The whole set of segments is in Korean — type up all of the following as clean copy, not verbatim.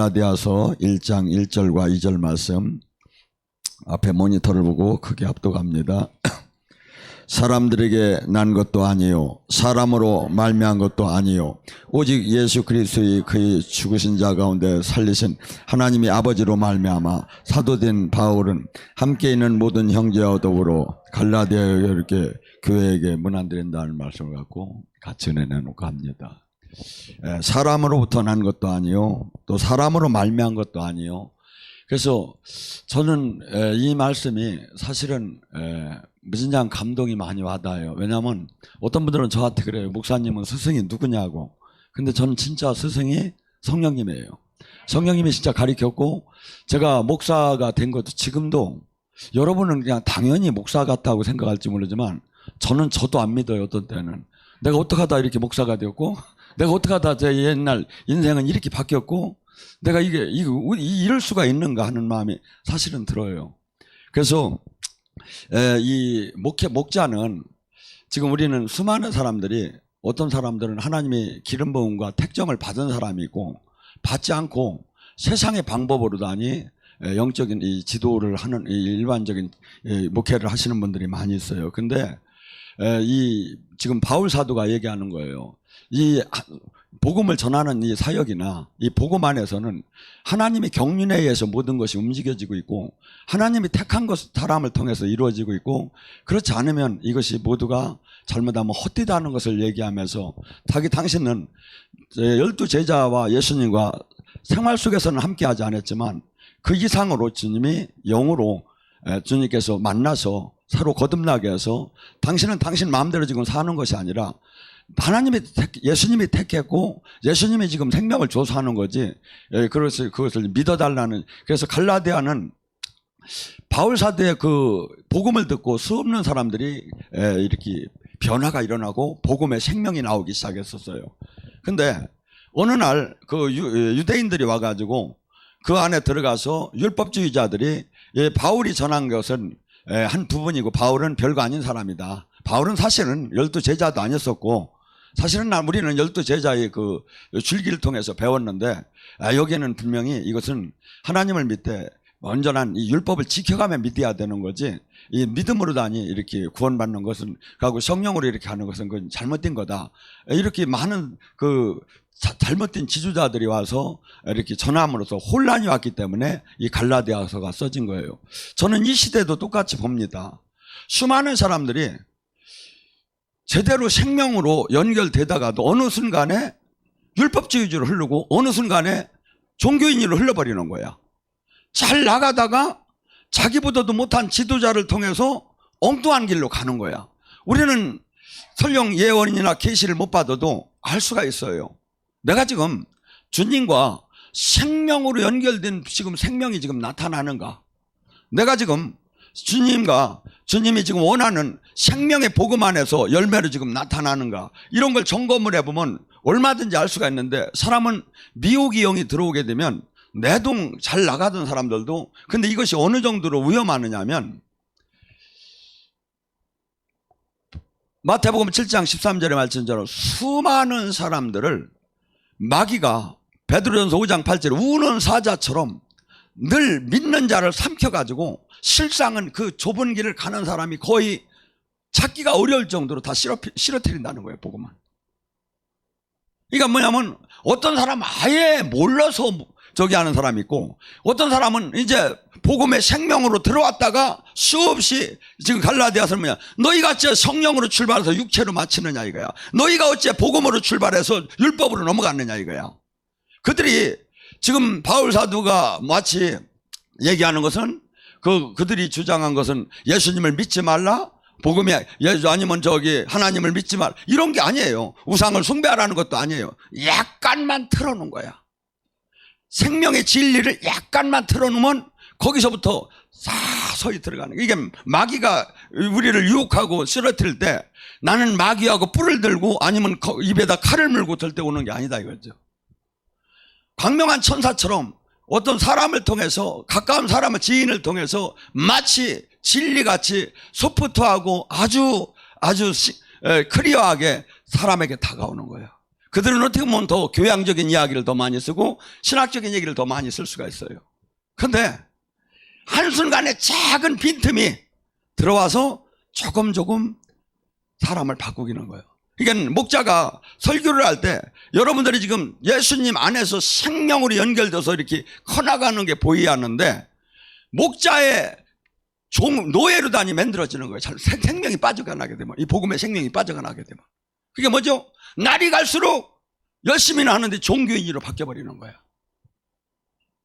갈라디아서 1장 1절과 2절 말씀 앞에 모니터를 보고 크게 합독합니다. 사람들에게 난 것도 아니요 사람으로 말미암은 것도 아니요 오직 예수 그리스도의 그의 죽으신 자 가운데 살리신 하나님이 아버지로 말미암아 사도된 바울은 함께 있는 모든 형제와 더불어 갈라디아 이렇게 교회에게 문안드린다는 말씀을 갖고 같이 내놓고 합니다. 사람으로부터 난 것도 아니요 또 사람으로 말미암은 것도 아니요. 그래서 저는 이 말씀이 사실은 무진장 감동이 많이 와닿아요. 왜냐하면 어떤 분들은 저한테 그래요. 목사님은 스승이 누구냐고. 근데 저는 진짜 스승이 성령님이에요. 성령님이 진짜 가르쳤고, 제가 목사가 된 것도 지금도 여러분은 그냥 당연히 목사 같다고 생각할지 모르지만 저도 안 믿어요. 어떤 때는 내가 어떻게 하다 이렇게 목사가 되었고, 내가 어떻게 하다 제 옛날 인생은 이렇게 바뀌었고, 내가 이럴 수가 있는가 하는 마음이 사실은 들어요. 그래서 이 목자는 지금 우리는 수많은 사람들이, 어떤 사람들은 하나님이 기름 부음과 택정을 받은 사람이 있고 받지 않고 세상의 방법으로다니 영적인 이 지도를 하는 이 일반적인 목회를 하시는 분들이 많이 있어요. 근데 이 지금 바울 사도가 얘기하는 거예요. 이 복음을 전하는 이 사역이나 이 복음 안에서는 하나님의 경륜에 의해서 모든 것이 움직여지고 있고, 하나님이 택한 사람을 통해서 이루어지고 있고, 그렇지 않으면 이것이 모두가 잘못하면 헛되다는 것을 얘기하면서 당신은 12 제자와 예수님과 생활 속에서는 함께하지 않았지만 그 이상으로 주님이 영으로 주님께서 만나서 서로 거듭나게 해서 당신은 당신 마음대로 지금 사는 것이 아니라 예수님이 택했고 예수님이 지금 생명을 줘서 하는 거지. 그것을 믿어달라는. 그래서 갈라디아는 바울 사도의 그 복음을 듣고 수없는 사람들이 이렇게 변화가 일어나고 복음의 생명이 나오기 시작했었어요. 근데 어느 날 그 유대인들이 와가지고 그 안에 들어가서 율법주의자들이 바울이 전한 것은 한 부분이고 바울은 별거 아닌 사람이다. 바울은 사실은 12 제자도 아니었었고, 사실은 우리는 12 제자의 그 줄기를 통해서 배웠는데, 여기에는 분명히 이것은 하나님을 믿되 온전한 이 율법을 지켜가며 믿어야 되는 거지, 이 믿음으로다니 이렇게 구원받는 것은, 그리고 성령으로 이렇게 하는 것은 그건 잘못된 거다. 이렇게 많은 그 잘못된 지주자들이 와서 이렇게 전함으로써 혼란이 왔기 때문에 이 갈라디아서가 써진 거예요. 저는 이 시대도 똑같이 봅니다. 수많은 사람들이 제대로 생명으로 연결되다가도 어느 순간에 율법주의로 흐르고 어느 순간에 종교인으로 흘러버리는 거야. 잘 나가다가 자기보다도 못한 지도자를 통해서 엉뚱한 길로 가는 거야. 우리는 설령 예언이나 계시를 못 받아도 알 수가 있어요. 내가 지금 주님과 생명으로 연결된 지금 생명이 지금 나타나는가? 내가 지금 주님이 지금 원하는 생명의 복음 안에서 열매로 지금 나타나는가? 이런 걸 점검을 해보면 얼마든지 알 수가 있는데, 사람은 미혹의 영이 들어오게 되면 내동 잘 나가던 사람들도, 근데 이것이 어느 정도로 위험하느냐면, 마태복음 7장 13절의 말씀처럼 수많은 사람들을 마귀가 베드로전서 5장 8절에 우는 사자처럼 늘 믿는 자를 삼켜가지고 실상은 그 좁은 길을 가는 사람이 거의 찾기가 어려울 정도로 다 실어뜨린다는 거예요, 복음은. 그러니까 뭐냐면 어떤 사람은 아예 몰라서 저기 하는 사람이 있고, 어떤 사람은 이제 복음의 생명으로 들어왔다가 수없이, 지금 갈라디아서는 뭐냐, 너희가 어째 성령으로 출발해서 육체로 마치느냐 이거야. 너희가 어째 복음으로 출발해서 율법으로 넘어갔느냐 이거야. 그들이 지금 바울 사도가 마치 얘기하는 것은, 그들이 주장한 것은 예수님을 믿지 말라, 복음이 아니면 하나님을 믿지 말라, 이런 게 아니에요. 우상을 숭배하라는 것도 아니에요. 약간만 틀어놓은 거야. 생명의 진리를 약간만 틀어놓으면 거기서부터 사서히 들어가는 거예요. 이게 마귀가 우리를 유혹하고 쓰러뜨릴 때 나는 마귀하고 뿔을 들고 아니면 입에다 칼을 물고 절대 오는 게 아니다 이거죠. 광명한 천사처럼 어떤 사람을 통해서, 가까운 사람의 지인을 통해서 마치 진리같이 소프트하고 아주 클리어하게 사람에게 다가오는 거예요. 그들은 어떻게 보면 더 교양적인 이야기를 더 많이 쓰고 신학적인 얘기를 더 많이 쓸 수가 있어요. 그런데 한순간에 작은 빈틈이 들어와서 조금 사람을 바꾸기는 거예요. 그러니까 목자가 설교를 할 때 여러분들이 지금 예수님 안에서 생명으로 연결돼서 이렇게 커나가는 게 보여야 하는데 목자의 노예로 단이 만들어지는 거예요. 생명이 빠져가게 되면, 이 복음의 생명이 빠져가게 되면. 그게 뭐죠? 날이 갈수록 열심히는 하는데 종교인으로 바뀌어버리는 거예요.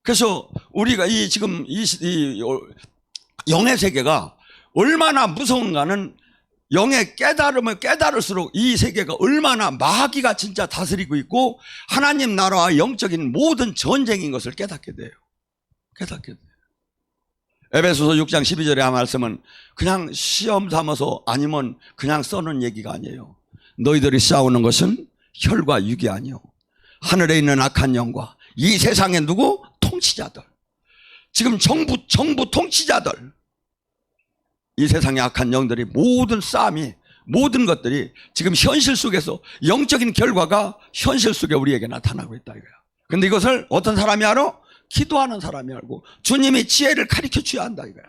그래서 우리가 지금 이 영의 세계가 얼마나 무서운가는 영의 깨달음을 깨달을수록 이 세계가 얼마나 마귀가 진짜 다스리고 있고 하나님 나라와 영적인 모든 전쟁인 것을 깨닫게 돼요. 에베소서 6장 12절에 한 말씀은 그냥 시험 삼아서 아니면 그냥 써놓은 얘기가 아니에요. 너희들이 싸우는 것은 혈과 육이 아니요 하늘에 있는 악한 영과 이 세상의 누구? 통치자들. 지금 정부 통치자들. 이 세상의 악한 영들이 모든 싸움이 모든 것들이 지금 현실 속에서 영적인 결과가 현실 속에 우리에게 나타나고 있다 이거야. 근데 이것을 어떤 사람이 알아? 기도하는 사람이 알고 주님이 지혜를 가르쳐 줘야 한다 이거야.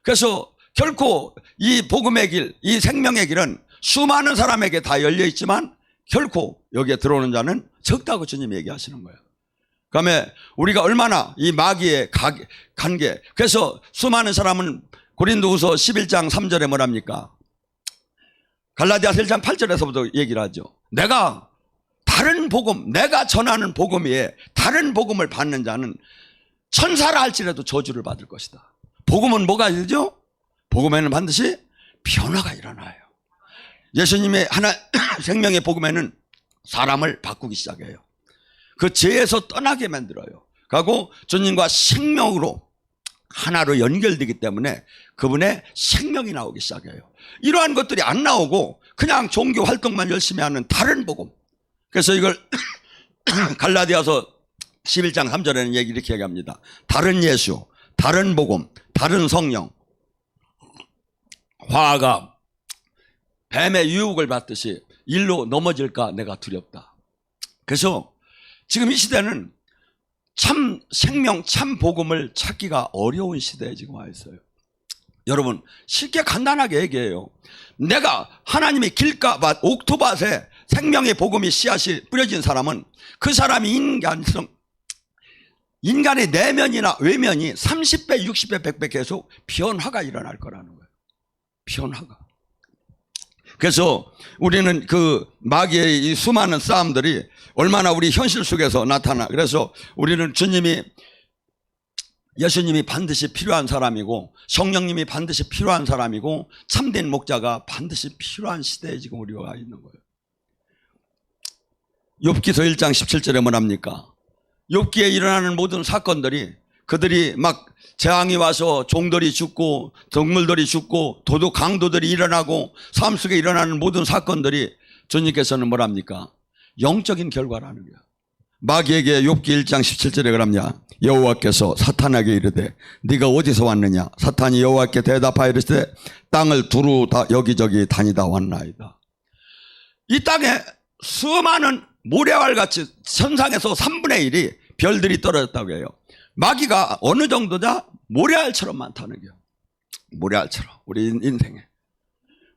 그래서 결코 이 복음의 길, 이 생명의 길은 수많은 사람에게 다 열려 있지만 결코 여기에 들어오는 자는 적다고 주님이 얘기하시는 거예요. 그다음에 우리가 얼마나 이 마귀의 관계, 그래서 수많은 사람은 고린도후서 11장 3절에 뭐랍니까? 갈라디아서 1장 8절에서부터 얘기를 하죠. 내가 다른 복음, 내가 전하는 복음 외에 다른 복음을 받는 자는 천사라 할지라도 저주를 받을 것이다. 복음은 뭐가 되죠? 복음에는 반드시 변화가 일어나요. 예수님의 생명의 복음에는 사람을 바꾸기 시작해요. 그 죄에서 떠나게 만들어요. 그리고 주님과 생명으로 하나로 연결되기 때문에 그분의 생명이 나오기 시작해요. 이러한 것들이 안 나오고 그냥 종교 활동만 열심히 하는 다른 복음. 그래서 이걸 갈라디아서 11장 3절에는 이렇게 얘기합니다. 다른 예수, 다른 복음, 다른 성령. 화가 뱀의 유혹을 받듯이 일로 넘어질까 내가 두렵다. 그래서 지금 이 시대는 참 생명, 참 복음을 찾기가 어려운 시대에 지금 와 있어요. 여러분 쉽게 간단하게 얘기해요. 내가 하나님의 길가밭, 옥토밭에 생명의 복음이 씨앗이 뿌려진 사람은 그 사람이 인간의 내면이나 외면이 30배, 60배, 100배 계속 변화가 일어날 거라는 거예요. 변화가. 그래서 우리는 그 마귀의 이 수많은 싸움들이 얼마나 우리 현실 속에서 나타나. 그래서 우리는 예수님이 반드시 필요한 사람이고 성령님이 반드시 필요한 사람이고 참된 목자가 반드시 필요한 시대에 지금 우리가 와 있는 거예요. 욥기서 1장 17절에 뭐랍니까? 욥기에 일어나는 모든 사건들이 그들이 막 재앙이 와서 종들이 죽고 동물들이 죽고 도둑 강도들이 일어나고 삶 속에 일어나는 모든 사건들이 주님께서는 뭐랍니까? 영적인 결과라는 거야. 마귀에게 욥기 1장 17절에 그럽냐? 여호와께서 사탄에게 이르되 네가 어디서 왔느냐? 사탄이 여호와께 대답하여 이르되 땅을 두루 다 여기저기 다니다 왔나이다. 이 땅에 수많은 모래알같이 천상에서 3분의 1이 별들이 떨어졌다고 해요. 마귀가 어느 정도냐? 모래알처럼 많다는 거예요. 모래알처럼 우리 인생에.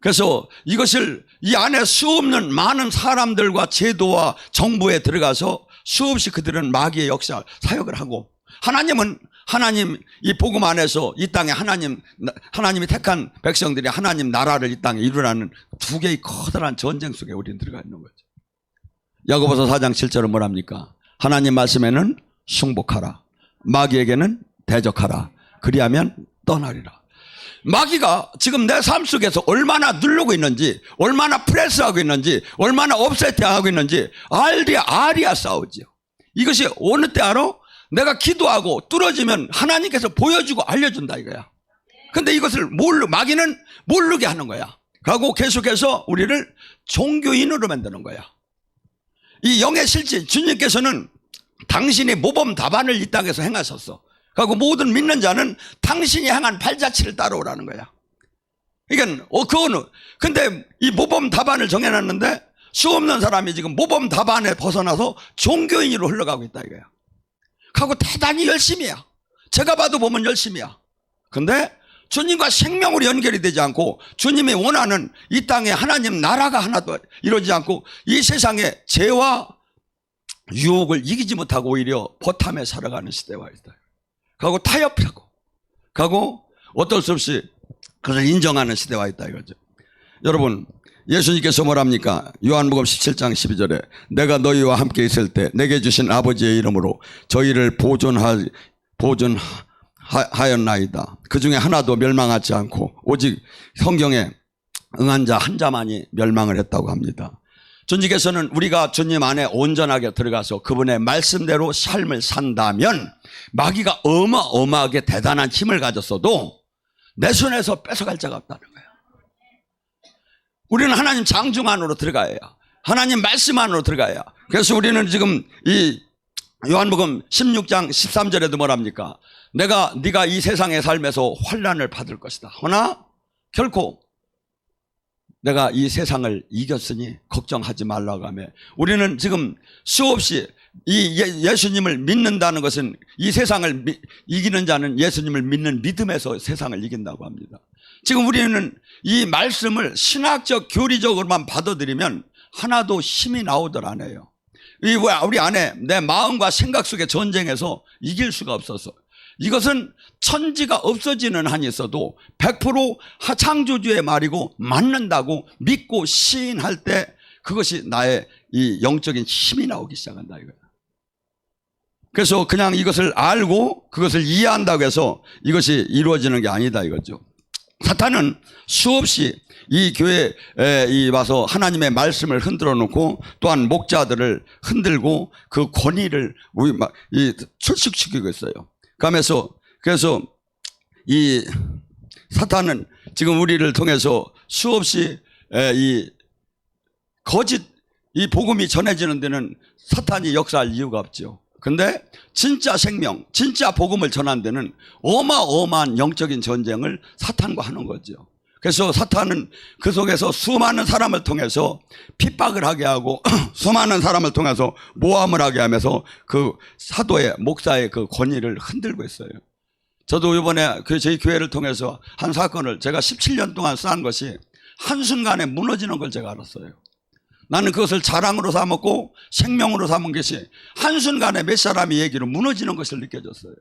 그래서 이것을 이 안에 수없는 많은 사람들과 제도와 정부에 들어가서 수없이 그들은 마귀의 역사 사역을 하고 하나님은 하나님 이 복음 안에서 이 땅에 하나님이 택한 백성들이 하나님 나라를 이 땅에 이루라는 두 개의 커다란 전쟁 속에 우리는 들어가 있는 거죠. 야고보서 4장 7절은 뭐랍니까? 하나님 말씀에는 승복하라. 마귀에게는 대적하라. 그리하면 떠나리라. 마귀가 지금 내 삶 속에서 얼마나 누르고 있는지, 얼마나 프레스하고 있는지, 얼마나 업세트하고 있는지 알이야 싸우지요. 이것이 어느 때 알아? 내가 기도하고 뚫어지면 하나님께서 보여주고 알려준다 이거야. 근데 이것을 마귀는 모르게 하는 거야. 그리고 계속해서 우리를 종교인으로 만드는 거야. 이 영의 실질, 주님께서는 당신이 모범 답안을 이 땅에서 행하셨어. 그리고 모든 믿는 자는 당신이 향한 발자취를 따라오라는 거야. 그러니까 그거는 근데 이 모범 답안을 정해놨는데 수 없는 사람이 지금 모범 답안에 벗어나서 종교인으로 흘러가고 있다 이거야. 하고 대단히 열심이야. 제가 봐도 보면 열심이야. 근데 주님과 생명으로 연결이 되지 않고 주님이 원하는 이 땅에 하나님 나라가 하나도 이루어지지 않고 이 세상에 죄와 유혹을 이기지 못하고 오히려 보탐에 살아가는 시대에 와 있다. 가고 타협하고 가고 어쩔 수 없이 그것을 인정하는 시대에 와 있다 이거죠. 여러분, 예수님께서 뭐랍니까? 요한복음 17장 12절에 내가 너희와 함께 있을 때 내게 주신 아버지의 이름으로 저희를 보존하였나이다. 그 중에 하나도 멸망하지 않고 오직 성경에 응한 자 한 자만이 멸망을 했다고 합니다. 주님께서는 우리가 주님 안에 온전하게 들어가서 그분의 말씀대로 삶을 산다면 마귀가 어마어마하게 대단한 힘을 가졌어도 내 손에서 뺏어갈 자가 없다는 거예요. 우리는 하나님 장중 안으로 들어가야 해요. 하나님 말씀 안으로 들어가야 해요. 그래서 우리는 지금 이 요한복음 16장 13절에도 뭐랍니까? 네가 이 세상의 삶에서 환난을 받을 것이다. 허나 결코 내가 이 세상을 이겼으니 걱정하지 말라고 하며 우리는 지금 수없이 이 예수님을 믿는다는 것은 이 세상을 이기는 자는 예수님을 믿는 믿음에서 세상을 이긴다고 합니다. 지금 우리는 이 말씀을 신학적 교리적으로만 받아들이면 하나도 힘이 나오들 않아요. 우리 안에 내 마음과 생각 속의 전쟁에서 이길 수가 없어서 이것은 천지가 없어지는 한이 있어도 100% 창조주의 말이고 맞는다고 믿고 시인할 때 그것이 나의 이 영적인 힘이 나오기 시작한다 이거야. 그래서 그냥 이것을 알고 그것을 이해한다고 해서 이것이 이루어지는 게 아니다 이거죠. 사탄은 수없이 이 교회에 와서 하나님의 말씀을 흔들어 놓고 또한 목자들을 흔들고 그 권위를 출식시키고 있어요. 그래서 이 사탄은 지금 우리를 통해서 수없이 이 거짓 이 복음이 전해지는 데는 사탄이 역사할 이유가 없죠. 근데 진짜 생명, 진짜 복음을 전한 데는 어마어마한 영적인 전쟁을 사탄과 하는 거죠. 그래서 사탄은 그 속에서 수많은 사람을 통해서 핍박을 하게 하고 수많은 사람을 통해서 모함을 하게 하면서 그 사도의 목사의 그 권위를 흔들고 있어요. 저도 이번에 저희 교회를 통해서 한 사건을 제가 17년 동안 쌓은 것이 한순간에 무너지는 걸 제가 알았어요. 나는 그것을 자랑으로 삼았고 생명으로 삼은 것이 한순간에 몇 사람이 얘기로 무너지는 것을 느껴졌어요.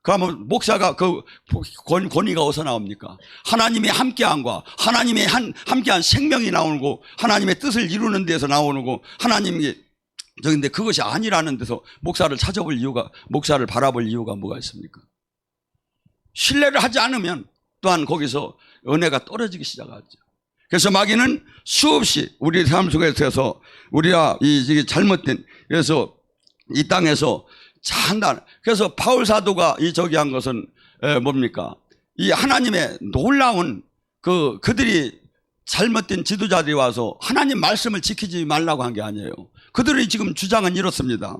그러면 목사가 그 권위가 어디서 나옵니까? 하나님이 함께함과 하나님이 함께한 생명이 나오고 하나님의 뜻을 이루는 데서 나오는 거 하나님이 저근데 그것이 아니라는 데서 목사를 찾아볼 이유가 목사를 바라볼 이유가 뭐가 있습니까? 신뢰를 하지 않으면 또한 거기서 은혜가 떨어지기 시작하죠. 그래서 마귀는 수없이 우리 삶 속에서 우리가 이게 잘못된 그래서 이 땅에서 한다. 그래서 바울 사도가 저기 한 것은 뭡니까? 이 하나님의 놀라운 그들이 잘못된 지도자들이 와서 하나님 말씀을 지키지 말라고 한 게 아니에요. 그들의 지금 주장은 이렇습니다.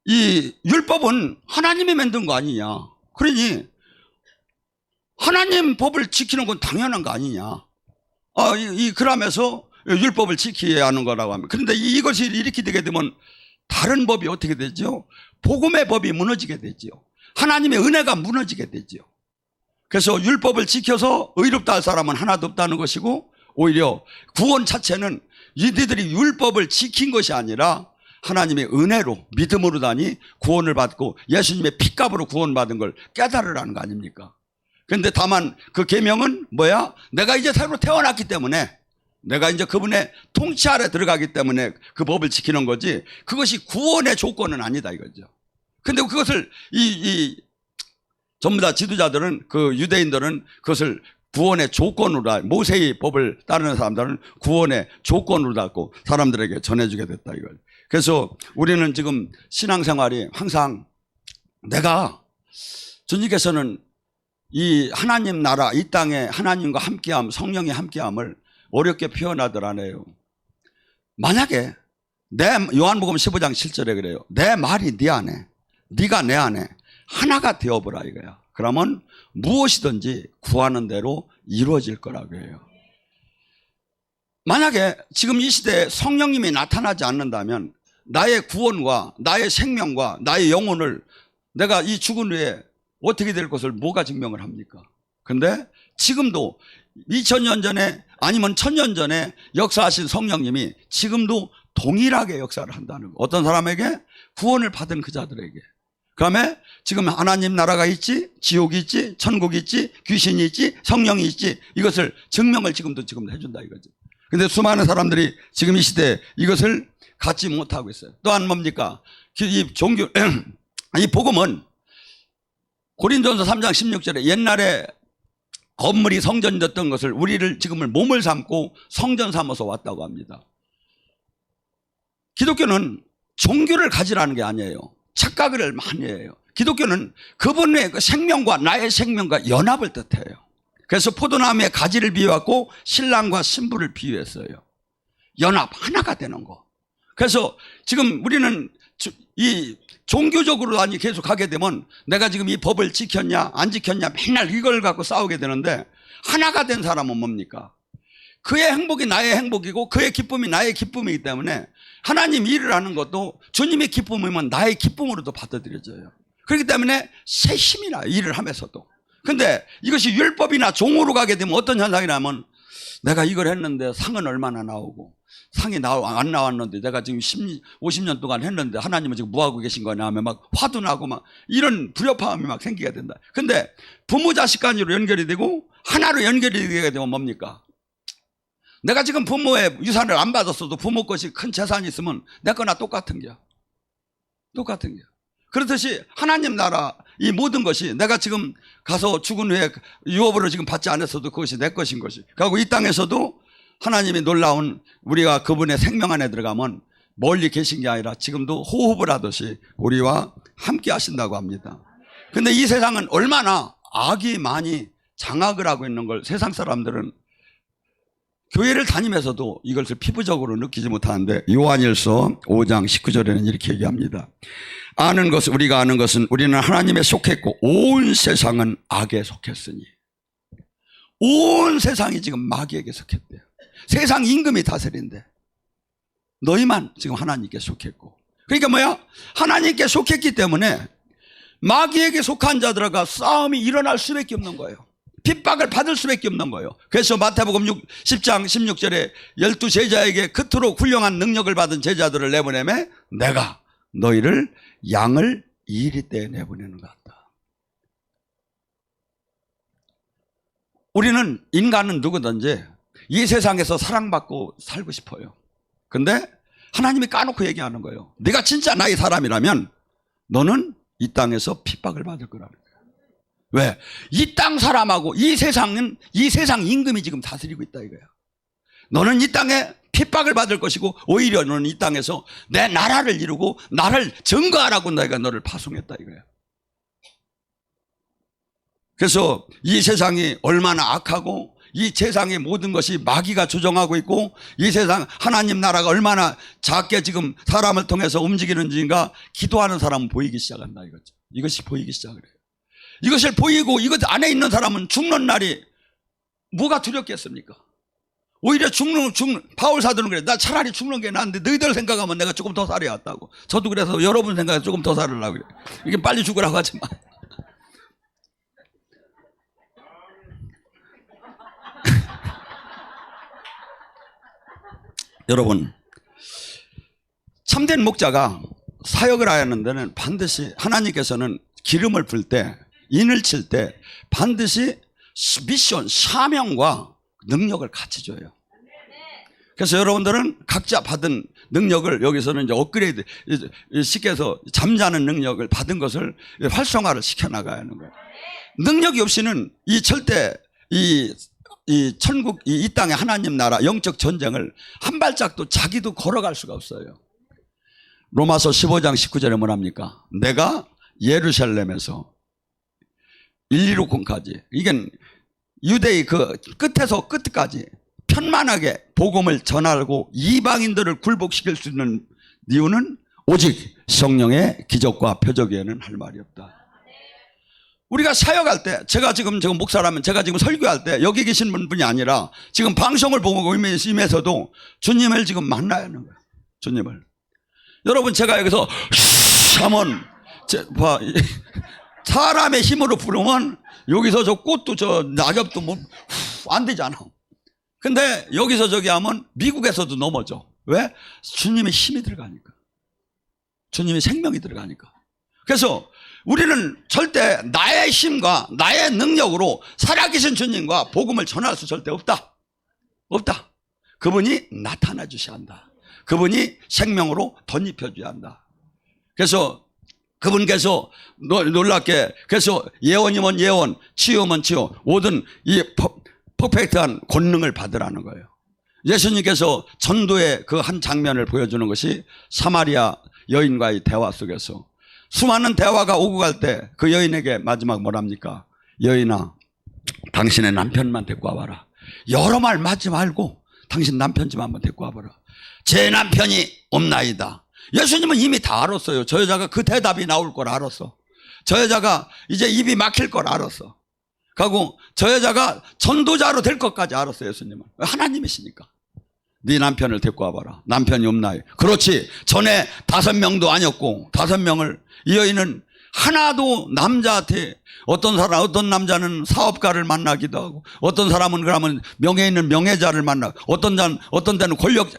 이 율법은 하나님이 만든 거 아니냐. 그러니 하나님 법을 지키는 건 당연한 거 아니냐. 그러면서 율법을 지켜야 하는 거라고 합니다. 그런데 이것이 이렇게 되게 되면 다른 법이 어떻게 되죠? 복음의 법이 무너지게 되죠. 하나님의 은혜가 무너지게 되죠. 그래서 율법을 지켜서 의롭다 할 사람은 하나도 없다는 것이고 오히려 구원 자체는 이들이 율법을 지킨 것이 아니라 하나님의 은혜로 믿음으로 다니 구원을 받고 예수님의 피값으로 구원받은 걸 깨달으라는 거 아닙니까? 그런데 다만 그 계명은 뭐야? 내가 이제 새로 태어났기 때문에 내가 이제 그분의 통치 아래 들어가기 때문에 그 법을 지키는 거지 그것이 구원의 조건은 아니다 이거죠. 근데 그것을 전부 다 지도자들은 그 유대인들은 그것을 구원의 조건으로 모세의 법을 따르는 사람들은 구원의 조건으로 갖고 사람들에게 전해주게 됐다 이걸. 그래서 우리는 지금 신앙생활이 항상 내가 주님께서는 이 하나님 나라 이 땅에 하나님과 함께함 성령이 함께함을 어렵게 표현하더라네요. 만약에 요한복음 15장 7절에 그래요. 내 말이 네 안에 네가 내 안에 하나가 되어보라 이거야. 그러면 무엇이든지 구하는 대로 이루어질 거라고 해요. 만약에 지금 이 시대에 성령님이 나타나지 않는다면 나의 구원과 나의 생명과 나의 영혼을 내가 이 죽은 후에 어떻게 될 것을 뭐가 증명을 합니까? 근데 지금도 2000년 전에 아니면 1000년 전에 역사하신 성령님이 지금도 동일하게 역사를 한다는 거. 어떤 사람에게? 구원을 받은 그 자들에게. 그다음에 지금 하나님 나라가 있지, 지옥이 있지, 천국이 있지, 귀신이 있지, 성령이 있지, 이것을 증명을 지금도 해준다 이거죠. 근데 수많은 사람들이 지금 이 시대에 이것을 갖지 못하고 있어요. 또한 뭡니까? 이 종교, 이 복음은 고린도전서 3장 16절에 옛날에 건물이 성전이었던 것을 우리를 지금을 몸을 삼고 성전 삼아서 왔다고 합니다. 기독교는 종교를 가지라는 게 아니에요. 착각을 많이 해요. 기독교는 그분의 그 생명과 나의 생명과 연합을 뜻해요. 그래서 포도나무의 가지를 비유하고 신랑과 신부를 비유했어요. 연합, 하나가 되는 거. 그래서 지금 우리는 이 종교적으로 아니 계속 가게 되면 내가 지금 이 법을 지켰냐 안 지켰냐 맨날 이걸 갖고 싸우게 되는데, 하나가 된 사람은 뭡니까? 그의 행복이 나의 행복이고 그의 기쁨이 나의 기쁨이기 때문에 하나님 일을 하는 것도 주님의 기쁨이면 나의 기쁨으로도 받아들여져요. 그렇기 때문에 새 힘이 나요, 일을 하면서도. 근데 이것이 율법이나 종으로 가게 되면 어떤 현상이냐면, 내가 이걸 했는데 상은 얼마나 나오고 상이 안 나왔는데 내가 지금 50년 동안 했는데 하나님은 지금 뭐하고 계신 거냐 하면 막 화도 나고 막 이런 불협화음이 막 생기게 된다. 근데 부모 자식 간으로 연결이 되고 하나로 연결이 되게 되면 뭡니까? 내가 지금 부모의 유산을 안 받았어도 부모 것이 큰 재산이 있으면 내 거나 똑같은 게. 그렇듯이 하나님 나라 이 모든 것이 내가 지금 가서 죽은 후에 유업으로 지금 받지 않았어도 그것이 내 것인 것이. 그리고 이 땅에서도 하나님이 놀라운, 우리가 그분의 생명 안에 들어가면 멀리 계신 게 아니라 지금도 호흡을 하듯이 우리와 함께 하신다고 합니다. 근데 이 세상은 얼마나 악이 많이 장악을 하고 있는 걸 세상 사람들은 교회를 다니면서도 이것을 피부적으로 느끼지 못하는데, 요한일서 5장 19절에는 이렇게 얘기합니다. 우리가 아는 것은 우리는 하나님에 속했고 온 세상은 악에 속했으니. 온 세상이 지금 마귀에게 속했대요. 세상 임금이 다스린대. 너희만 지금 하나님께 속했고. 그러니까 뭐야? 하나님께 속했기 때문에 마귀에게 속한 자들과 싸움이 일어날 수밖에 없는 거예요. 핍박을 받을 수밖에 없는 거예요. 그래서 마태복음 10장 16절에 12 제자에게 그토록 훌륭한 능력을 받은 제자들을 내보내매 내가 너희를 양을 이리 때 내보내는 것 같다. 우리는, 인간은 누구든지 이 세상에서 사랑받고 살고 싶어요. 근데 하나님이 까놓고 얘기하는 거예요. 네가 진짜 나의 사람이라면 너는 이 땅에서 핍박을 받을 거라는 거예요. 왜? 이 땅 사람하고 이 세상 임금이 지금 다스리고 있다 이거야. 너는 이 땅에 핍박을 받을 것이고 오히려 너는 이 땅에서 내 나라를 이루고 나를 증거하라고 내가 너를 파송했다 이거야. 그래서 이 세상이 얼마나 악하고 이 세상의 모든 것이 마귀가 조정하고 있고 이 세상 하나님 나라가 얼마나 작게 지금 사람을 통해서 움직이는지가 기도하는 사람은 보이기 시작한다 이거죠. 이것이 보이기 시작을 해요. 이것을 보이고 이것 안에 있는 사람은 죽는 날이 뭐가 두렵겠습니까? 오히려 바울 사도는 그래. 나 차라리 죽는 게 나은데 너희들 생각하면 내가 조금 더 살아왔다고. 저도 그래서 여러분 생각에 조금 더 살으려고 그래. 이게 빨리 죽으라고 하지 마. 여러분, 참된 목자가 사역을 하는 데는 반드시 하나님께서는 기름을 불 때, 인을 칠 때 반드시 미션, 사명과 능력을 같이 줘요. 그래서 여러분들은 각자 받은 능력을 여기서는 이제 업그레이드, 쉽게 해서 잠자는 능력을 받은 것을 활성화를 시켜나가야 하는 거예요. 능력이 없이는 이 절대 이 천국, 이 땅의 하나님 나라 영적 전쟁을 한 발짝도 자기도 걸어갈 수가 없어요. 로마서 15장 19절에 뭐랍니까? 내가 예루살렘에서 116권까지, 이게 유대의 그 끝에서 끝까지 편만하게 복음을 전하고 이방인들을 굴복시킬 수 있는 이유는 오직 성령의 기적과 표적 외에는 할 말이 없다. 우리가 사역할 때, 제가 지금 목사라면 제가 지금 설교할 때 여기 계신 분이 아니라 지금 방송을 보고 임해서도 주님을 지금 만나야 하는 거예요. 주님을. 여러분, 제가 여기서 하면 사람의 힘으로 부르면 여기서 저 꽃도 저 낙엽도 뭐 안 되잖아. 근데 여기서 저기 하면 미국에서도 넘어져. 왜? 주님의 힘이 들어가니까. 주님의 생명이 들어가니까. 그래서 우리는 절대 나의 힘과 나의 능력으로 살아계신 주님과 복음을 전할 수 절대 없다. 없다. 그분이 나타나 주셔야 한다. 그분이 생명으로 덧입혀 줘야 한다. 그래서 그분께서 놀랍게, 그래서 예언이면 예언, 치유면 치유, 모든 이 퍼펙트한 권능을 받으라는 거예요. 예수님께서 전도의 그 한 장면을 보여주는 것이 사마리아 여인과의 대화 속에서 수많은 대화가 오고 갈 때 그 여인에게 마지막 뭐랍니까? 여인아, 당신의 남편만 데리고 와봐라. 여러 말 맞지 말고 당신 남편 좀 한번 데리고 와봐라. 제 남편이 없나이다. 예수님은 이미 다 알았어요. 저 여자가 그 대답이 나올 걸 알았어. 저 여자가 이제 입이 막힐 걸 알았어. 그리고 저 여자가 전도자로 될 것까지 알았어요. 예수님은. 하나님이시니까. 네 남편을 데리고 와봐라. 남편이 없나요? 그렇지. 전에 5명도 아니었고 5명을, 이 여인은 하나도 남자한테, 어떤 남자는 사업가를 만나기도 하고, 어떤 사람은 그러면 명예 있는 명예자를 만나고, 어떤 데는 권력자,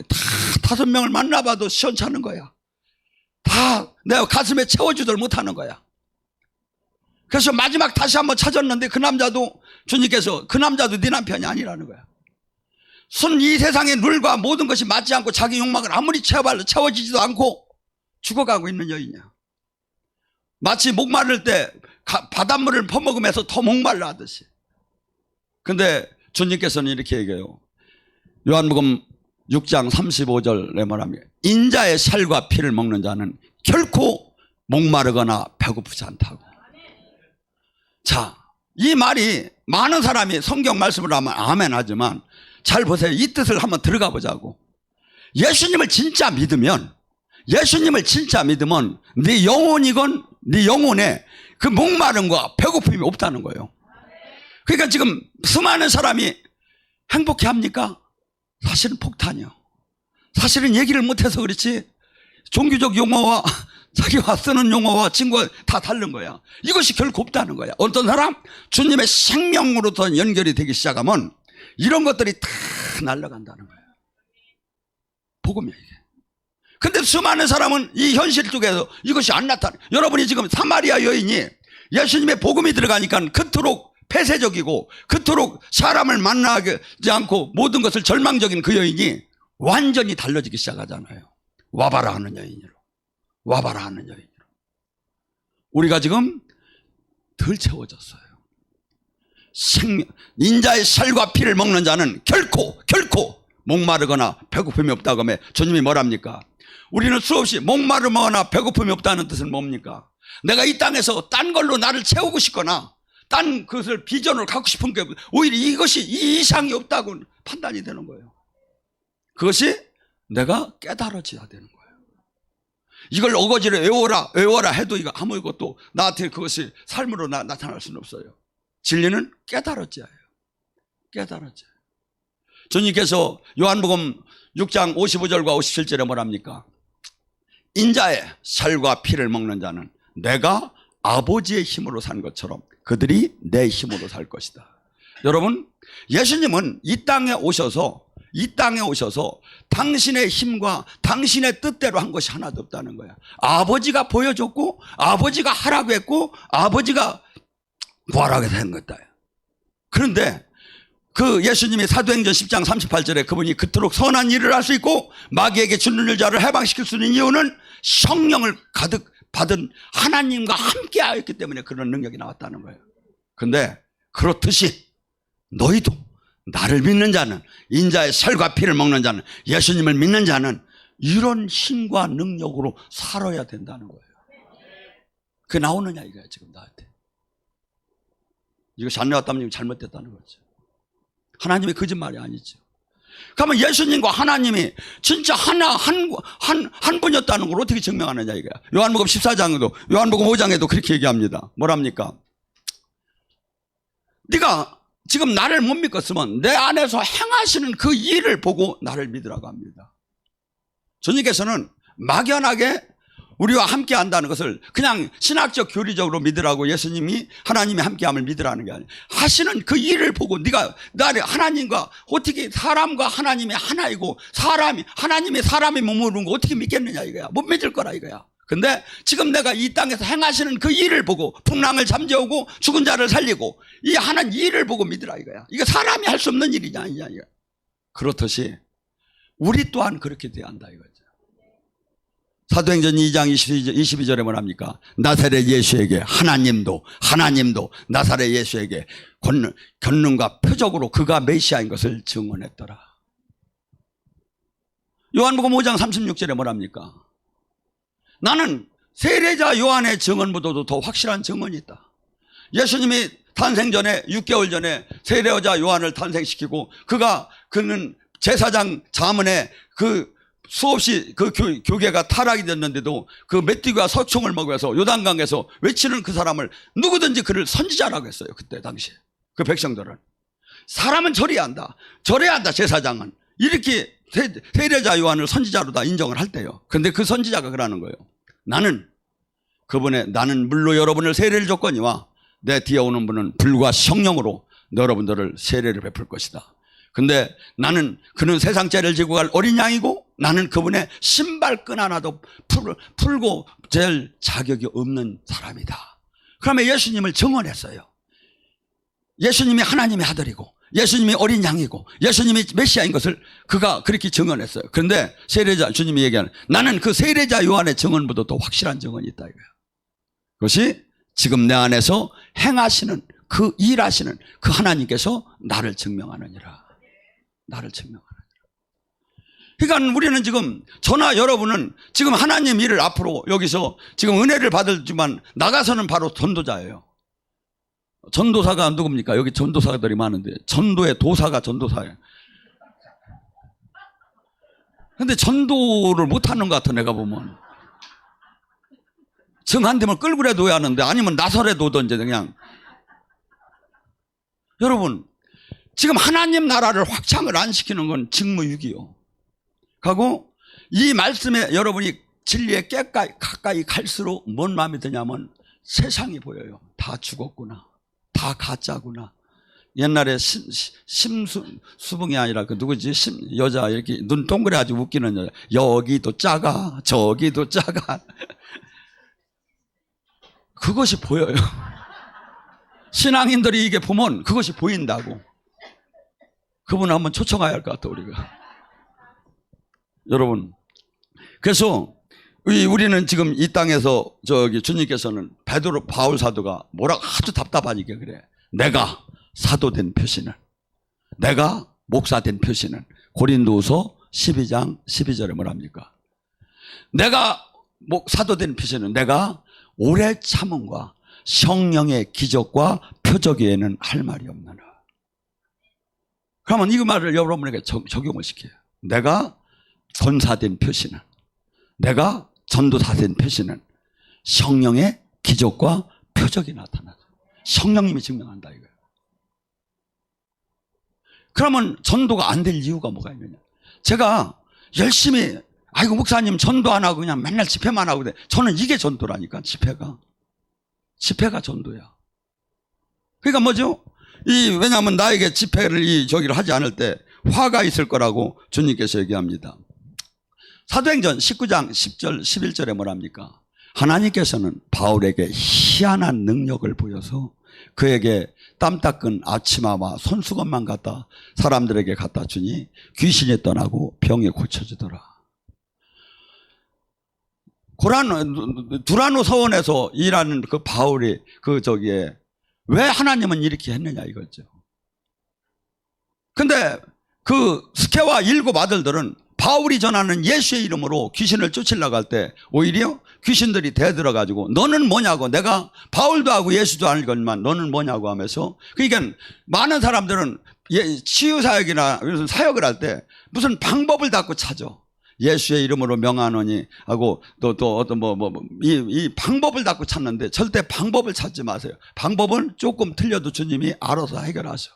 다 5명을 만나봐도 시원찮은 거야. 다 내가 가슴에 채워주들 못하는 거야. 그래서 마지막 다시 한번 찾았는데 그 남자도, 주님께서 그 남자도 네 남편이 아니라는 거야. 이 세상의 룰과 모든 것이 맞지 않고 자기 욕망을 아무리 채워지지도 않고 죽어가고 있는 여인이야. 마치 목마를 때 바닷물을 퍼먹으면서 더 목말라 하듯이. 근데 주님께서는 이렇게 얘기해요. 요한복음 6장 35절에 말합니다. 인자의 살과 피를 먹는 자는 결코 목마르거나 배고프지 않다고. 자, 이 말이 많은 사람이 성경 말씀을 하면 아멘 하지만, 잘 보세요. 이 뜻을 한번 들어가 보자고. 예수님을 진짜 믿으면 네 영혼이건 네 영혼에 그 목마름과 배고픔이 없다는 거예요. 그러니까 지금 수많은 사람이 행복해 합니까? 사실은 폭탄이요. 사실은 얘기를 못해서 그렇지, 종교적 용어와 자기가 쓰는 용어와 친구가 다 다른 거야. 이것이 결코 없다는 거야. 어떤 사람 주님의 생명으로부터 연결이 되기 시작하면 이런 것들이 다 날아간다는 거예요. 복음이야 이게. 근데 수많은 사람은 이 현실 쪽에서 이것이 안 나타나. 여러분이 지금 사마리아 여인이 예수님의 복음이 들어가니까 그토록 폐쇄적이고 그토록 사람을 만나지 않고 모든 것을 절망적인 그 여인이 완전히 달라지기 시작하잖아요. 와봐라 하는 여인으로. 와봐라 하는 여인으로. 우리가 지금 덜 채워졌어요. 인자의 살과 피를 먹는 자는 결코 목마르거나 배고픔이 없다고 하면 주님이 뭐랍니까? 우리는 수없이 목마르거나 배고픔이 없다는 뜻은 뭡니까? 내가 이 땅에서 딴 걸로 나를 채우고 싶거나 딴 것을 비전을 갖고 싶은 게 오히려 이것이 이 이상이 없다고 판단이 되는 거예요. 그것이 내가 깨달아져야 되는 거예요. 이걸 어거지로 외워라 해도 이거 아무것도 나한테 그것이 삶으로 나타날 수는 없어요. 진리는 깨달아져야 해요. 깨달아져요. 주님께서 요한복음 6장 55절과 57절에 뭐랍니까? 인자의 살과 피를 먹는 자는 내가 아버지의 힘으로 산 것처럼 그들이 내 힘으로 살 것이다. 여러분, 예수님은 이 땅에 오셔서 당신의 힘과 당신의 뜻대로 한 것이 하나도 없다는 거야. 아버지가 보여줬고 아버지가 하라고 했고 아버지가 구하라고 한 것다. 그런데 그 예수님이 사도행전 10장 38절에 그분이 그토록 선한 일을 할 수 있고 마귀에게 죽는 자를 해방시킬 수 있는 이유는 성령을 가득 받은 하나님과 함께 하였기 때문에 그런 능력이 나왔다는 거예요. 그런데 그렇듯이 너희도 나를 믿는 자는, 인자의 살과 피를 먹는 자는, 예수님을 믿는 자는 이런 힘과 능력으로 살아야 된다는 거예요. 그게 나오느냐 이거야 지금 나한테. 이것이 안 나왔다면 잘못됐다는 거죠. 하나님의 거짓말이 아니죠. 그러면 예수님과 하나님이 진짜 한 분이었다는 걸 어떻게 증명하느냐 이거야. 요한복음 14장에도, 요한복음 5장에도 그렇게 얘기합니다. 뭐랍니까? 네가 지금 나를 못 믿겠으면 내 안에서 행하시는 그 일을 보고 나를 믿으라고 합니다. 주님께서는 막연하게 우리와 함께 한다는 것을 그냥 신학적 교리적으로 믿으라고 예수님이 하나님이 함께함을 믿으라는 게 아니에요. 하시는 그 일을 보고 네가 나를 하나님과 어떻게 사람과 하나님이 하나이고 하나님이 사람이 머무르는 거 어떻게 믿겠느냐 이거야. 못 믿을 거라 이거야. 근데 지금 내가 이 땅에서 행하시는 그 일을 보고 풍랑을 잠재우고 죽은 자를 살리고 이 하는 일을 보고 믿으라 이거야. 이거 사람이 할 수 없는 일이냐 아니냐 이거. 그렇듯이 우리 또한 그렇게 돼야 한다 이거죠. 사도행전 2장 22절에 뭐랍니까? 나사렛 예수에게 하나님도 나사렛 예수에게 권능과 표적으로 그가 메시아인 것을 증언했더라. 요한복음 5장 36절에 뭐랍니까? 나는 세례자 요한의 증언보다도 더 확실한 증언이 있다. 예수님이 탄생 전에 6개월 전에 세례자 요한을 탄생시키고 그는 제사장 자문에 수없이 교계가 타락이 됐는데도 그 메뚜기와 석총을 먹여서 요단강에서 외치는 그 사람을 누구든지 그를 선지자라고 했어요. 그때 당시에 그 백성들은 사람은 절해야 한다 제사장은 이렇게 세례자 요한을 선지자로 다 인정을 할 때요. 근데 그 선지자가 그러는 거예요. 나는 물로 여러분을 세례를 줬거니와 내 뒤에 오는 분은 불과 성령으로 여러분들을 세례를 베풀 것이다. 근데 그는 세상 죄를 지고 갈 어린 양이고 나는 그분의 신발끈 하나도 풀고 될 자격이 없는 사람이다. 그러면 예수님을 증언했어요. 예수님이 하나님의 아들이고 예수님이 어린 양이고 예수님이 메시아인 것을 그가 그렇게 증언했어요. 그런데 주님이 얘기하는 나는 그 세례자 요한의 증언보다 더 확실한 증언이 있다 이거야. 그것이 지금 내 안에서 행하시는 그 일하시는 그 하나님께서 나를 증명하느니라. 그러니까 우리는 지금 저나 여러분은 지금 하나님 일을 앞으로 여기서 지금 은혜를 받을지만 나가서는 바로 전도자예요. 전도사가 누굽니까? 여기 전도사들이 많은데 전도의 도사가 전도사예요. 근데 전도를 못하는 것 같아 내가 보면. 정한 대면 끌고 둬야 하는데 아니면 나설에 둬던지 그냥. 여러분 지금 하나님 나라를 확장을 안 시키는 건 직무유기요. 하고 이 말씀에 여러분이 진리에 가까이 갈수록 뭔 마음이 드냐면 세상이 보여요. 다 죽었구나. 다 가짜구나. 옛날에 심수봉이 아니라 그 누구지? 여자 이렇게 눈 동그래가지고 웃기는 여자. 여기도 작아 저기도 작아. 그것이 보여요. 신앙인들이 이게 보면 그것이 보인다고. 그분 한번 초청해야 할 것 같아 우리가. 여러분 그래서 우리는 지금 이 땅에서 주님께서는 바울 사도가 뭐라고 아주 답답하니까 그래. 내가 사도 된 표시는 내가 목사 된 표시는 고린도후서 12장 12절에 뭐랍니까? 내가 사도 된 표시는 내가 오래 참음과 성령의 기적과 표적 외에는 할 말이 없느라. 그러면 이 말을 여러분에게 적용을 시켜요. 내가 권사된 표시는 내가 전도사된 표시는 성령의 기적과 표적이 나타나죠. 성령님이 증명한다 이거예요. 그러면 전도가 안 될 이유가 뭐가 있느냐. 제가 열심히 아이고 목사님 전도 안 하고 그냥 맨날 집회만 하고 그래. 저는 이게 전도라니까. 집회가 전도야. 그러니까 뭐죠? 왜냐하면 나에게 집회를 저기를 하지 않을 때 화가 있을 거라고 주님께서 얘기합니다. 사도행전 19장 10절 11절에 뭐랍니까? 하나님께서는 바울에게 희한한 능력을 보여서 그에게 땀 닦은 아치마와 손수건만 갖다 사람들에게 갖다 주니 귀신이 떠나고 병이 고쳐지더라. 두라노 서원에서 일하는 그 바울이 왜 하나님은 이렇게 했느냐 이거죠. 근데 그 스케와 7 아들들은 바울이 전하는 예수의 이름으로 귀신을 쫓으려고 할 때 오히려 귀신들이 대들어가지고 너는 뭐냐고, 내가 바울도 하고 예수도 알건만 너는 뭐냐고 하면서, 그러니까 많은 사람들은 치유사역이나 사역을 할 때 무슨 방법을 자꾸 찾아. 예수의 이름으로 명하노니 하고 또 어떤 이 방법을 자꾸 찾는데 절대 방법을 찾지 마세요. 방법은 조금 틀려도 주님이 알아서 해결하셔.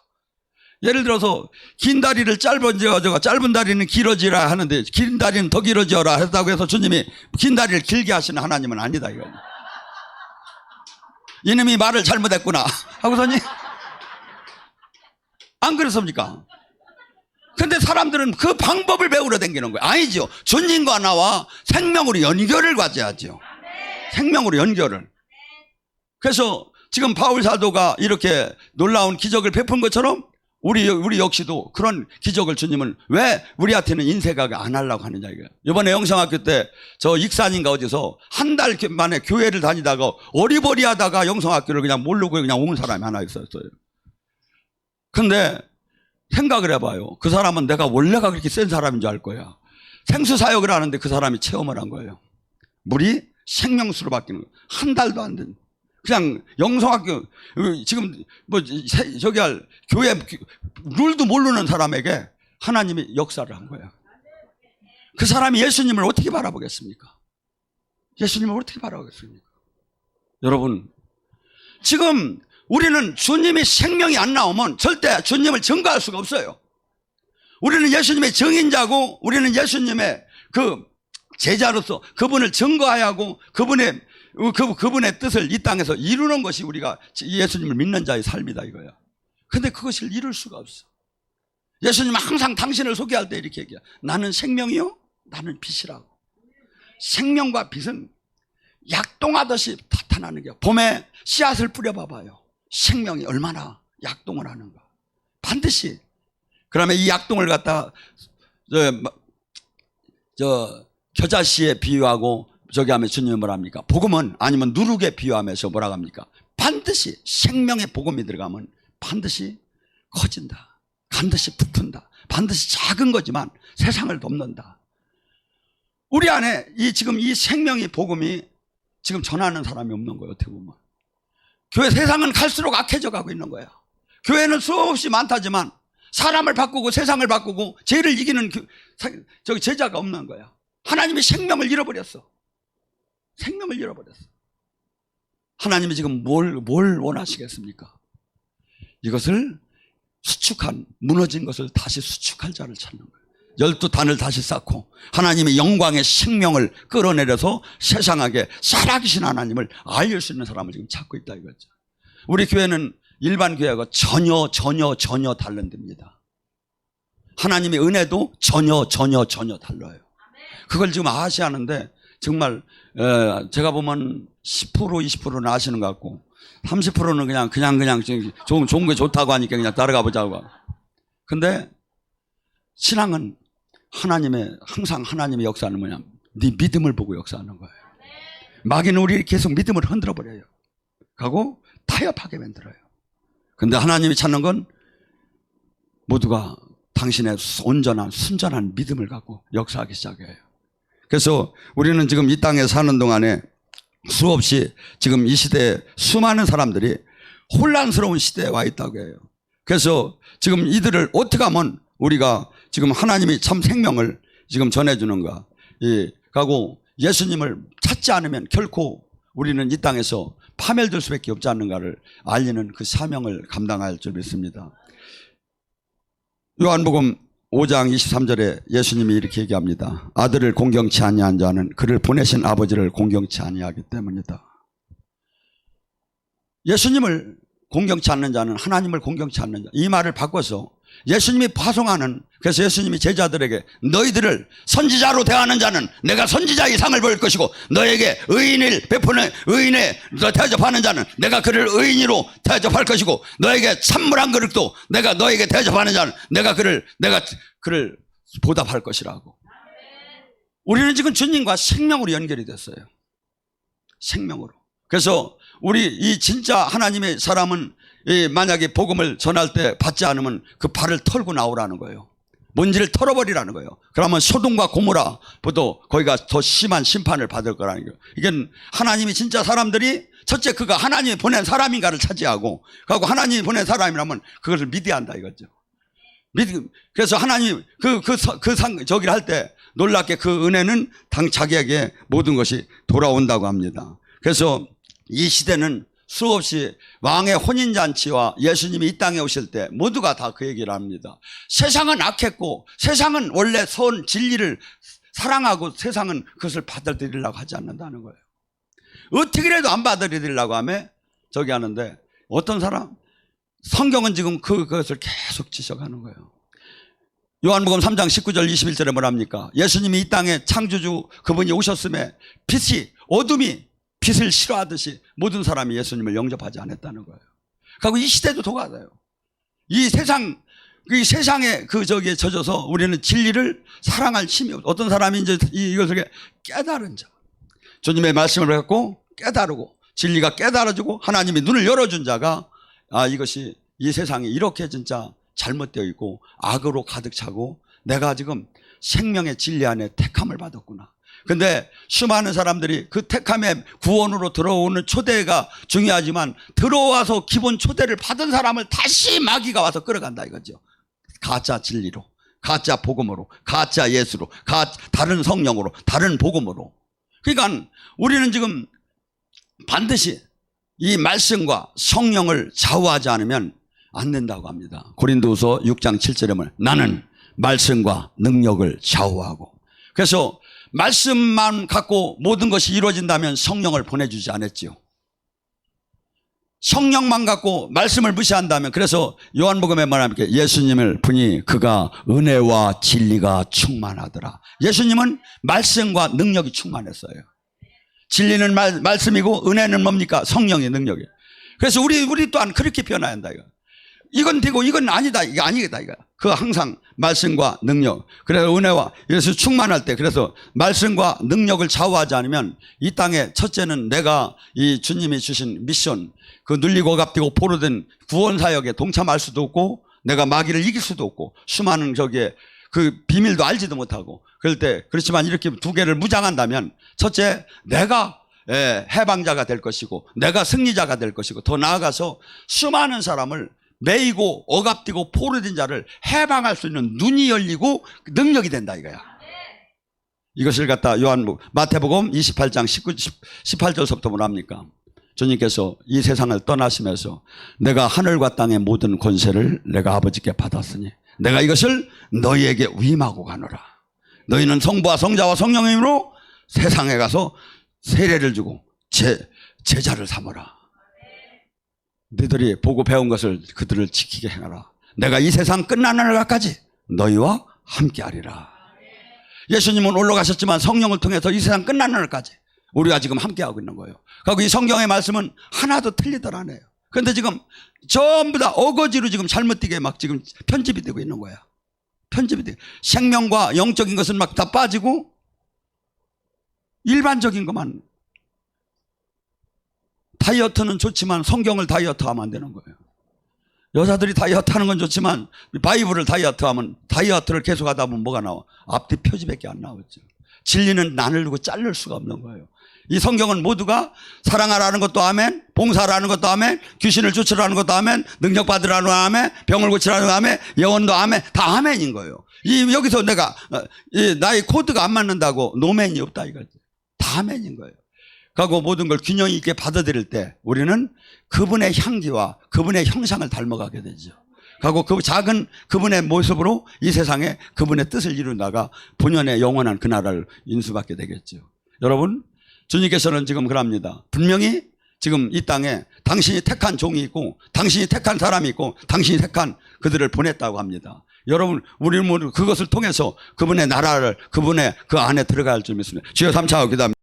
예를 들어서 긴 다리를 짧은 다리는 길어지라 하는데 긴 다리는 더 길어져라 했다고 해서 주님이 긴 다리를 길게 하시는 하나님은 아니다 이거예요. 이놈이 말을 잘못했구나 하고서니 안 그렇습니까? 근데 사람들은 그 방법을 배우러 다니는 거예요. 아니죠. 주님과 나와 생명으로 연결을 가져야죠. 생명으로 연결을. 그래서 지금 바울 사도가 이렇게 놀라운 기적을 베푼 것처럼 우리 역시도 그런 기적을 주님은 왜 우리한테는 인쇄가 안 하려고 하느냐 이거예요. 이번에 영성학교 때 저 익산인가 어디서 한 달 만에 교회를 다니다가 어리버리하다가 영성학교를 그냥 모르고 그냥 온 사람이 하나 있었어요. 근데 생각을 해봐요. 그 사람은 내가 원래가 그렇게 센 사람인 줄 알 거야. 생수사역을 하는데 그 사람이 체험을 한 거예요. 물이 생명수로 바뀌는 거예요. 한 달도 안 된. 그냥 영성학교 지금 저기 할 교회 룰도 모르는 사람에게 하나님이 역사를 한 거예요. 그 사람이 예수님을 어떻게 바라보겠습니까? 예수님을 어떻게 바라보겠습니까? 여러분, 지금 우리는 주님의 생명이 안 나오면 절대 주님을 증거할 수가 없어요. 우리는 예수님의 증인자고 우리는 예수님의 그 제자로서 그분을 증거해야 하고 그분의 뜻을 이 땅에서 이루는 것이 우리가 예수님을 믿는 자의 삶이다 이거야. 근데 그것을 이룰 수가 없어. 예수님은 항상 당신을 소개할 때 이렇게 얘기해요. 나는 생명이요 나는 빛이라고. 생명과 빛은 약동하듯이 나타나는 게 봄에 씨앗을 뿌려봐봐요. 생명이 얼마나 약동을 하는가. 반드시. 그러면 이 약동을 갖다 겨자씨에 비유하고 저기 하면 주님이 뭐라 합니까? 복음은 아니면 누룩에 비유하면서 뭐라 합니까? 반드시 생명의 복음이 들어가면 반드시 커진다. 반드시 붙은다. 반드시 작은 거지만 세상을 돕는다. 우리 안에 지금 이 생명의 복음이 지금 전하는 사람이 없는 거예요. 어떻게 보면. 교회 세상은 갈수록 악해져 가고 있는 거야. 교회는 수없이 많다지만 사람을 바꾸고 세상을 바꾸고 죄를 이기는 저기 제자가 없는 거야. 하나님이 생명을 잃어버렸어. 생명을 잃어버렸어. 하나님이 지금 뭘 원하시겠습니까? 이것을 수축한 무너진 것을 다시 수축할 자를 찾는 거예요. 12단을 다시 쌓고 하나님의 영광의 생명을 끌어내려서 세상에게 살아계신 하나님을 알릴 수 있는 사람을 지금 찾고 있다 이거죠. 우리 교회는 일반 교회가 전혀 다른 데입니다. 하나님의 은혜도 전혀 달라요. 그걸 지금 아시하는데 정말 제가 보면 10% 20%는 아시는 것 같고 30%는 그냥 좋은 게 좋다고 하니까 그냥 따라가 보자고. 근데 신앙은 항상 하나님의 역사는 뭐냐? 네 믿음을 보고 역사하는 거예요. 마귀는 우리를 계속 믿음을 흔들어 버려요. 하고 타협하게 만들어요. 근데 하나님이 찾는 건 모두가 당신의 온전한 순전한 믿음을 갖고 역사하기 시작해요. 그래서 우리는 지금 이 땅에 사는 동안에 수없이 지금 이 시대에 수많은 사람들이 혼란스러운 시대에 와 있다고 해요. 그래서 지금 이들을 어떻게 하면 우리가 지금 하나님이 참 생명을 지금 전해주는가. 가고 예수님을 찾지 않으면 결코 우리는 이 땅에서 파멸될 수밖에 없지 않는가를 알리는 그 사명을 감당할 줄 믿습니다. 요한복음 5장 23절에 예수님이 이렇게 얘기합니다. 아들을 공경치 아니한 자는 그를 보내신 아버지를 공경치 아니하기 때문이다. 예수님을 공경치 않는 자는 하나님을 공경치 않는 자. 이 말을 바꿔서 예수님이 파송하는, 그래서 예수님이 제자들에게 너희들을 선지자로 대하는 자는 내가 선지자의 상을 볼 것이고 너에게 의인을 베푸는 의인에 대접하는 자는 내가 그를 의인으로 대접할 것이고 너에게 찬물 한 그릇도 내가 너에게 대접하는 자는 내가 그를 보답할 것이라고. 우리는 지금 주님과 생명으로 연결이 됐어요. 생명으로. 그래서 우리 이 진짜 하나님의 사람은 만약에 복음을 전할 때 받지 않으면 그 발을 털고 나오라는 거예요. 먼지를 털어버리라는 거예요. 그러면 소돔과 고모라보다 거기가 더 심한 심판을 받을 거라는 거예요. 이게 하나님이 진짜 사람들이 첫째 그가 하나님이 보낸 사람인가를 차지하고 그리고 하나님이 보낸 사람이라면 그것을 믿어야 한다 이거죠. 그래서 하나님 저기를 할 때 놀랍게 그 은혜는 자기에게 모든 것이 돌아온다고 합니다. 그래서 이 시대는 수없이 왕의 혼인잔치와 예수님이 이 땅에 오실 때 모두가 다 그 얘기를 합니다. 세상은 악했고 세상은 원래 진리를 사랑하고 세상은 그것을 받아들이려고 하지 않는다는 거예요. 어떻게라도 안 받아들이려고 하면 저기 하는데 어떤 사람 성경은 지금 그것을 계속 지적하는 거예요. 요한복음 3장 19절 21절에 뭐랍니까? 예수님이 이 땅에 창조주 그분이 오셨음에 어둠이 빛을 싫어하듯이 모든 사람이 예수님을 영접하지 않았다는 거예요. 그리고 이 시대도 똑같아요. 이 세상에 저기에 젖어서 우리는 진리를 사랑할 힘이 없어. 어떤 사람이 이제 이것을 깨달은 자. 주님의 말씀을 갖고 깨달고 진리가 깨달아지고 하나님이 눈을 열어준 자가 이것이 이 세상이 이렇게 진짜 잘못되어 있고 악으로 가득 차고 내가 지금 생명의 진리 안에 택함을 받았구나. 근데 수많은 사람들이 그 택함의 구원으로 들어오는 초대가 중요하지만 들어와서 기본 초대를 받은 사람을 다시 마귀가 와서 끌어간다 이거죠. 가짜 진리로, 가짜 복음으로, 가짜 예수로, 다른 성령으로, 다른 복음으로. 그러니까 우리는 지금 반드시 이 말씀과 성령을 좌우하지 않으면 안 된다고 합니다. 고린도후서 6장 7절에 보면 나는 말씀과 능력을 좌우하고. 그래서 말씀만 갖고 모든 것이 이루어진다면 성령을 보내주지 않았지요. 성령만 갖고 말씀을 무시한다면, 그래서 요한복음에 말합니까? 예수님을 보니 그가 은혜와 진리가 충만하더라. 예수님은 말씀과 능력이 충만했어요. 진리는 말씀이고 은혜는 뭡니까? 성령의 능력이에요. 그래서 우리 또한 그렇게 변화해야 한다 이거. 이건 되고 이건 아니다, 이거 아니겠다 이거. 그 항상 말씀과 능력. 그래서 은혜와 예수 충만할 때, 그래서 말씀과 능력을 좌우하지 않으면 이 땅에 첫째는 내가 이 주님이 주신 미션, 그 눌리고 갑디고 포로된 구원 사역에 동참할 수도 없고 내가 마귀를 이길 수도 없고 수많은 저기에 그 비밀도 알지도 못하고 그럴 때, 그렇지만 이렇게 두 개를 무장한다면 첫째 내가 해방자가 될 것이고 내가 승리자가 될 것이고 더 나아가서 수많은 사람을 매이고 억압되고 포로된 자를 해방할 수 있는 눈이 열리고 능력이 된다 이거야. 이것을 갖다 마태복음 28장 18절서부터 뭐랍니까? 주님께서 이 세상을 떠나시면서 내가 하늘과 땅의 모든 권세를 내가 아버지께 받았으니 내가 이것을 너희에게 위임하고 가노라. 너희는 성부와 성자와 성령의 이름으로 세상에 가서 세례를 주고 제자를 삼으라. 너희들이 보고 배운 것을 그들을 지키게 행하라. 내가 이 세상 끝나는 날까지 너희와 함께하리라. 예수님은 올라가셨지만 성령을 통해서 이 세상 끝나는 날까지 우리가 지금 함께하고 있는 거예요. 그리고 이 성경의 말씀은 하나도 틀리들 안 해요. 그런데 지금 전부 다 어거지로 지금 잘못되게 막 지금 편집이 되고 있는 거야. 편집이 되고 생명과 영적인 것은 막 다 빠지고 일반적인 것만. 다이어트는 좋지만 성경을 다이어트 하면 안 되는 거예요. 여자들이 다이어트 하는 건 좋지만 바이블을 다이어트 하면 다이어트를 계속 하다 보면 뭐가 나와? 앞뒤 표지밖에 안 나오죠. 진리는 나누고 자를 수가 없는 거예요. 이 성경은 모두가 사랑하라는 것도 아멘, 봉사라는 것도 아멘, 귀신을 쫓으라는 것도 아멘, 능력 받으라는 거 아멘, 병을 고치라는 거 아멘, 예언도 아멘, 다 아멘인 거예요. 여기서 내가 나의 코드가 안 맞는다고 노멘이 없다 이거지. 다 아멘인 거예요. 그리고 모든 걸 균형 있게 받아들일 때 우리는 그분의 향기와 그분의 형상을 닮아가게 되죠. 그리고 그 작은 그분의 모습으로 이 세상에 그분의 뜻을 이루다가 본연의 영원한 그 나라를 인수받게 되겠죠. 여러분, 주님께서는 지금 그럽니다. 분명히 지금 이 땅에 당신이 택한 종이 있고 당신이 택한 사람이 있고 당신이 택한 그들을 보냈다고 합니다. 여러분, 우리는 그것을 통해서 그분의 나라를, 그분의 그 안에 들어갈 줄 믿습니다. 주여 3차 기도합니다.